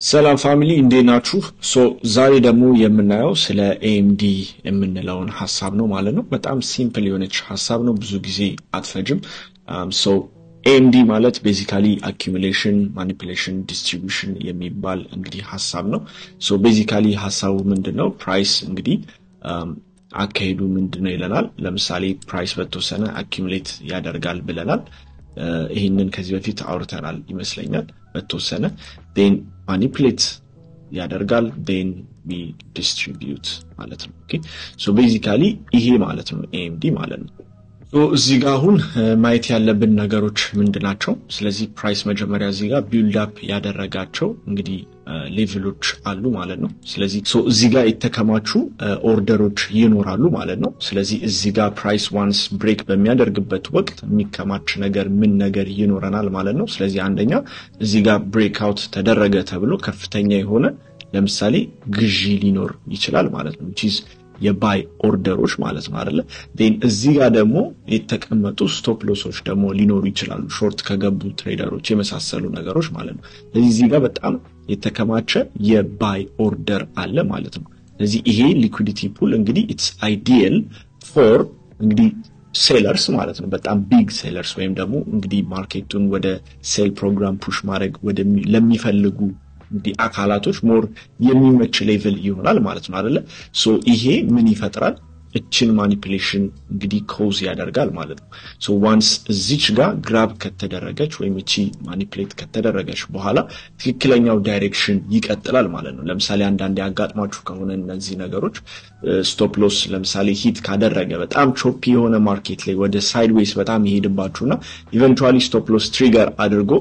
ሰላም ፋሚሊ እንዴት ናችሁ? ዛሬ ደግሞ የምናየው ስለ AMD የምንለውን ሐሳብ ነው ማለት ነው። በጣም ሲምፕል የሆነች ሐሳብ ነው፣ ብዙ ጊዜ አትፈጅም። AMD ማለት ቤዚካሊ accumulation, manipulation, distribution የሚባል እንግዲህ ሐሳብ ነው። ቤዚካሊ ሐሳቡ ምንድነው? ፕራይስ እንግዲህ አካሄዱ ምንድነው ይለናል። ለምሳሌ ፕራይስ በተወሰነ accumulate ያደርጋል ብለናል። ይሄንን ከዚህ በፊት አውርተናል ይመስለኛል በተወሰነ then manipulate ያደርጋል then we distribute ማለት ነው። ኦኬ basically ይሄ ማለት ነው AMD ማለት ነው። እዚህ ጋር አሁን ማየት ያለብን ነገሮች ምንድናቸው? ስለዚህ ፕራይስ መጀመሪያ እዚህ ጋር ቢልድ አፕ ያደረጋቸው እንግዲህ ሌቭሎች አሉ ማለት ነው። ስለዚህ እዚህ ጋር የተከማቹ ኦርደሮች ይኖራሉ ማለት ነው። ስለዚህ እዚህ ጋር ፕራይስ ዋንስ ብሬክ በሚያደርግበት ወቅት የሚከማች ነገር ምን ነገር ይኖረናል ማለት ነው። ስለዚህ አንደኛ እዚህ ጋር ብሬክ አውት ተደረገ ተብሎ ከፍተኛ የሆነ ለምሳሌ ግዢ ሊኖር ይችላል ማለት ነው። which is የባይ ኦርደሮች ማለት ነው አይደለ? then እዚህ ጋር ደግሞ የተቀመጡ ስቶፕ ሎሶች ደግሞ ሊኖሩ ይችላሉ፣ ሾርት ከገቡ ትሬደሮች የመሳሰሉ ነገሮች ማለት ነው። ስለዚህ እዚህ ጋር በጣም የተከማቸ የባይ ኦርደር አለ ማለት ነው። ስለዚህ ይሄ ሊኩዊዲቲ ፑል እንግዲህ it's ideal for እንግዲህ ሴለርስ ማለት ነው፣ በጣም ቢግ ሴለርስ ወይም ደግሞ እንግዲህ ማርኬቱን ወደ ሴል ፕሮግራም ፑሽ ማድረግ ለሚፈልጉ እንግዲህ አካላቶች ሞር የሚመች ሌቭል ይሆናል ማለት ነው አይደለ? ይሄ ምን ይፈጥራል? እችን ማኒፑሌሽን እንግዲህ ኮዝ ያደርጋል ማለት ነው። ዋንስ እዚች ጋር ግራብ ከተደረገች ወይም እቺ ማኒፑሌት ከተደረገች በኋላ ትክክለኛው ዳይሬክሽን ይቀጥላል ማለት ነው። ለምሳሌ አንዳንዴ ያጋጥማችሁ ከሆነ እነዚህ ነገሮች ስቶፕ ሎስ ለምሳሌ ሂት ካደረገ በጣም ቾፒ የሆነ ማርኬት ላይ ወደ ሳይድዌይስ በጣም ይሄድባችሁና ኢቨንቹአሊ ስቶፕ ሎስ ትሪገር አድርጎ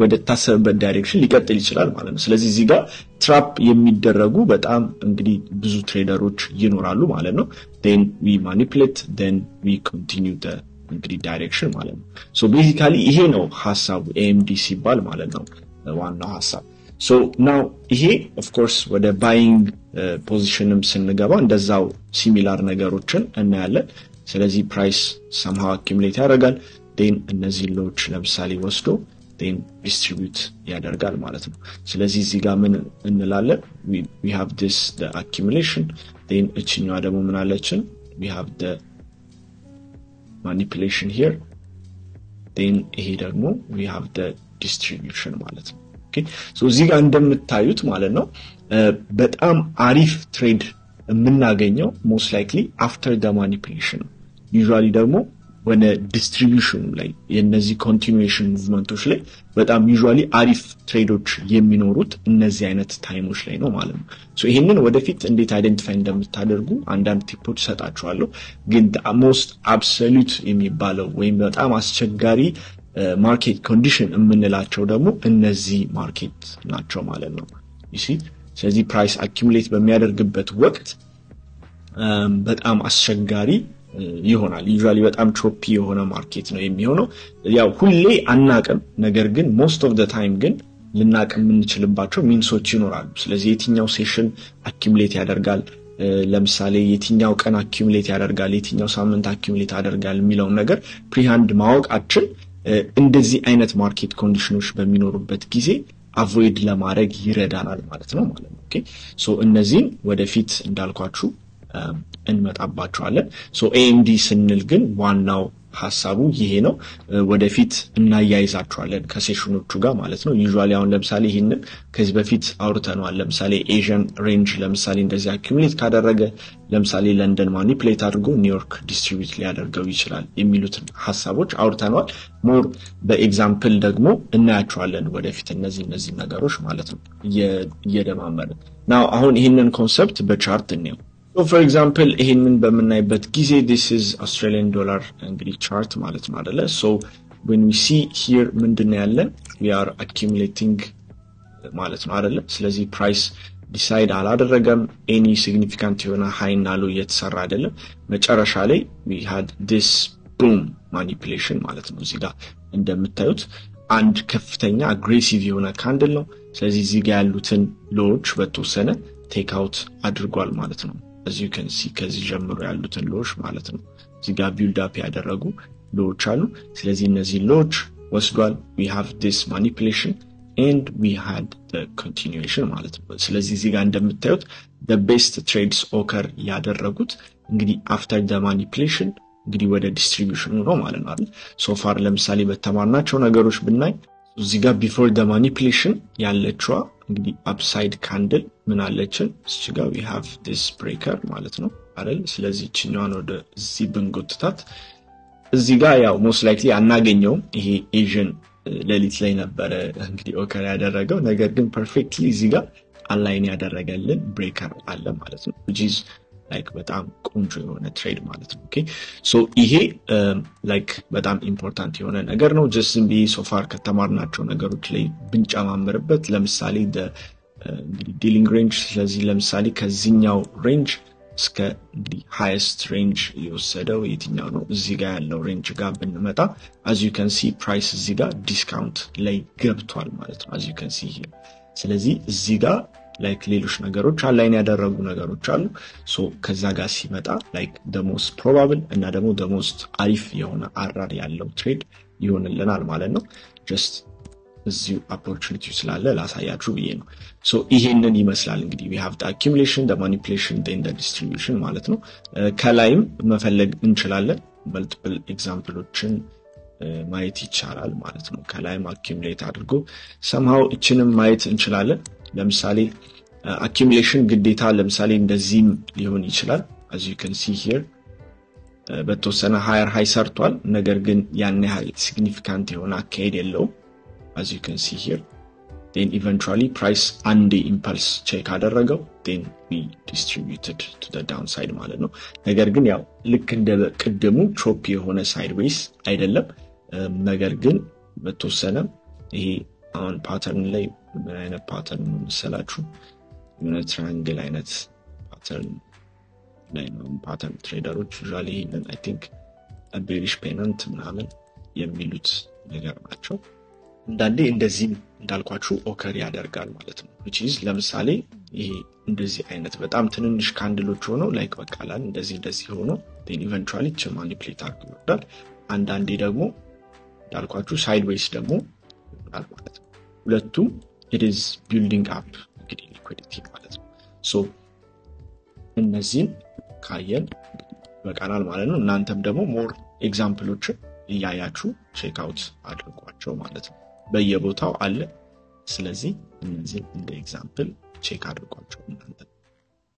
ወደ ታሰበበት ዳይሬክሽን ሊቀጥል ይችላል ማለት ነው። ስለዚህ እዚህ ጋር ትራፕ የሚደረጉ በጣም እንግዲህ ብዙ ትሬደሮች ይኖራሉ ማለት ነው። then we manipulate then we continue the እንግዲህ ዳይሬክሽን ማለት ነው። basically ይሄ ነው ሐሳቡ AMD ሲባል ማለት ነው ዋናው ሐሳብ። now ይሄ of course ወደ ባይንግ ፖዚሽንም ስንገባ እንደዛው ሲሚላር ነገሮችን እናያለን። ስለዚህ ፕራይስ somehow accumulate ያደርጋል then እነዚህ ሎች ለምሳሌ ወስዶ then distribute ያደርጋል ማለት ነው። ስለዚህ እዚህ ጋር ምን እንላለን? we have this the accumulation then እቺኛዋ ደግሞ ምን አለችን? we have the manipulation here then ይሄ ደግሞ we have the distribution ማለት ነው። ኦኬ እዚህ ጋር እንደምታዩት ማለት ነው በጣም አሪፍ ትሬድ የምናገኘው most likely after the manipulation usually ደግሞ when distribution ላይ የነዚህ continuation ሙቭመንቶች ላይ በጣም usually አሪፍ ትሬዶች የሚኖሩት እነዚህ አይነት ታይሞች ላይ ነው ማለት ነው። ይሄንን ወደፊት እንዴት አይደንቲፋይ እንደምታደርጉ አንዳንድ ቲፖች ሰጣችኋለሁ። ግን most absolute የሚባለው ወይም በጣም አስቸጋሪ ማርኬት ኮንዲሽን የምንላቸው ደግሞ እነዚህ ማርኬት ናቸው ማለት ነው። you see ስለዚህ ፕራይስ አኪሙሌት በሚያደርግበት ወቅት በጣም አስቸጋሪ ይሆናል። ዩजुዋሊ በጣም ቾፒ የሆነ ማርኬት ነው የሚሆነው። ያው ሁሌ አናቅም፣ ነገር ግን most of the time ግን ልናቅም የምንችልባቸው ሚንሶች ይኖራሉ። ስለዚህ የትኛው ሴሽን አኪሙሌት ያደርጋል፣ ለምሳሌ የትኛው ቀን አኪሙሌት ያደርጋል፣ የትኛው ሳምንት አኪሙሌት ያደርጋል የሚለውን ነገር ፕሪሃንድ ማወቃችን እንደዚህ አይነት ማርኬት ኮንዲሽኖች በሚኖሩበት ጊዜ አቮይድ ለማድረግ ይረዳናል ማለት ነው። ኦኬ እነዚህን ወደፊት እንዳልኳችሁ እንመጣባቸዋለን። AMD ስንል ግን ዋናው ሐሳቡ ይሄ ነው። ወደፊት እናያይዛቸዋለን ከሴሽኖቹ ጋር ማለት ነው። ዩजुዋሊ አሁን ለምሳሌ ይሄንን ከዚህ በፊት አውርተናል። ለምሳሌ ኤዥን ሬንጅ ለምሳሌ እንደዚህ አኪሙሌት ካደረገ ለምሳሌ ለንደን ማኒፑሌት አድርጎ ኒውዮርክ ዲስትሪቢዩት ሊያደርገው ይችላል የሚሉትን ሐሳቦች አውርተናል። ሞር በኤግዛምፕል ደግሞ እናያቸዋለን ወደፊት እነዚህ ነገሮች ማለት ነው እየደማመርን ናው። አሁን ይሄንን ኮንሰፕት በቻርት እንየው። for example ይሄንን በመናይበት ጊዜ this is Australian dollar እንግዲህ ቻርት ማለት ነው አይደለ? when we see here ምንድነው ያለን? we are accumulating ማለት ነው አይደለ? ስለዚህ ፕራይስ ዲሳይድ አላደረገም። any significant የሆነ high እና low እየተሰራ አይደለም። መጨረሻ ላይ we had this boom manipulation ማለት ነው። እዚህ ጋር እንደምታዩት አንድ ከፍተኛ አግሬሲቭ የሆነ ካንድል ነው። ስለዚህ እዚህ ጋር ያሉትን ሎዎች በተወሰነ ቴክ አውት አድርጓል ማለት ነው። as you can see ከዚህ ጀምሮ ያሉትን ሎዎች ማለት ነው እዚህ ጋር ቢልድ አፕ ያደረጉ ሎዎች አሉ። ስለዚህ እነዚህ ሎዎች ወስዷል። we have this manipulation and we had the continuation ማለት ነው ስለዚህ እዚህ ጋር እንደምታዩት the best trades occur ያደረጉት እንግዲህ after the manipulation እንግዲህ ወደ ዲስትሪቢዩሽኑ ነው ማለት ነው አይደል so far ለምሳሌ በተማርናቸው ነገሮች ብናይ እዚህ ጋር before the manipulation ያለችዋ እንግዲህ upside candle ምን አለችን እዚህ ጋር we have this breaker ማለት ነው አይደል ስለዚህ እቺኛዋን ወደ እዚህ ብንጎትታት እዚህ ጋር ያው most likely አናገኘው ይሄ ኤዥን ለሊት ላይ ነበር እንግዲህ ኦከር ያደረገው ነገር ግን ፐርፌክትሊ እዚህ ጋር አላይን ያደረገልን ብሬከር አለ ማለት ነው which is like በጣም ቆንጆ የሆነ ትሬድ ማለት ነው ኦኬ ሶ ይሄ like በጣም ኢምፖርታንት የሆነ ነገር ነው just be so far ከተማርናቸው ነገሮች ላይ ብንጨማምርበት ለምሳሌ እንግዲህ ዲሊንግ ሬንጅ ስለዚህ ለምሳሌ ከዚህኛው ሬንጅ እስከ እንግዲህ highest range የወሰደው የትኛው ነው እዚህ ጋር ያለው ሬንጅ ጋር ብንመጣ as you can see price እዚህ ጋር ዲስካውንት ላይ ገብቷል ማለት ነው as you can see here ስለዚህ እዚህ ጋር like ሌሎች ነገሮች አላይን ያደረጉ ነገሮች አሉ so ከዛ ጋር ሲመጣ like the most probable እና ደግሞ the most አሪፍ የሆነ አራር ያለው ትሬድ ይሆንልናል ማለት ነው just እዚሁ opportunity ስላለ ላሳያችሁ ብዬ ነው so ይሄንን ይመስላል እንግዲህ we have the accumulation the manipulation then the distribution ማለት ነው ከላይም መፈለግ እንችላለን multiple ኤግዛምፕሎችን ማየት ይቻላል ማለት ነው ከላይም accumulate አድርጎ somehow እችንም ማየት እንችላለን ለምሳሌ accumulation ግዴታ ለምሳሌ እንደዚህም ሊሆን ይችላል as you can see here በተወሰነ higher high ሰርቷል ነገር ግን ያን ያህል significant የሆነ አካሄድ የለውም as you can see here then eventually price and the impulse check አደረገው then we distributed to the downside ማለት ነው ነገር ግን ያው ልክ እንደ ቅድሙ ቾፕ የሆነ sideways አይደለም ነገር ግን በተወሰነ ይሄ አሁን ፓተርን ላይ ምን አይነት ፓተርን ነው መሰላችሁ የሆነ ትራያንግል አይነት ፓተርን ላይ ነው ፓተርን ትሬደሮች usually ይሄንን I think a bearish pennant ምናምን የሚሉት ነገር ናቸው እንዳንዴ እንደዚህ እንዳልኳችሁ ኦከር ያደርጋል ማለት ነው which is ለምሳሌ ይሄ እንደዚህ አይነት በጣም ትንንሽ ካንድሎች ሆነው like በቃላል እንደዚህ ሆኖ then eventually manipulate አድርጓል አንዳንዴ ደግሞ እንዳልኳችሁ sideways ደግሞ ይሆናል ማለት ነው ሁለቱም it is building up እንግዲህ liquidity ማለት ነው so እነዚህን ካየን በቃላል ማለት ነው እናንተም ደግሞ more ኤግዛምፕሎችን እያያችሁ ቼክ አውት አድርጓቸው ማለት ነው በየቦታው አለ ስለዚህ እነዚህ እንደ ኤግዛምፕል ቼክ አድርጓቸው እናንተ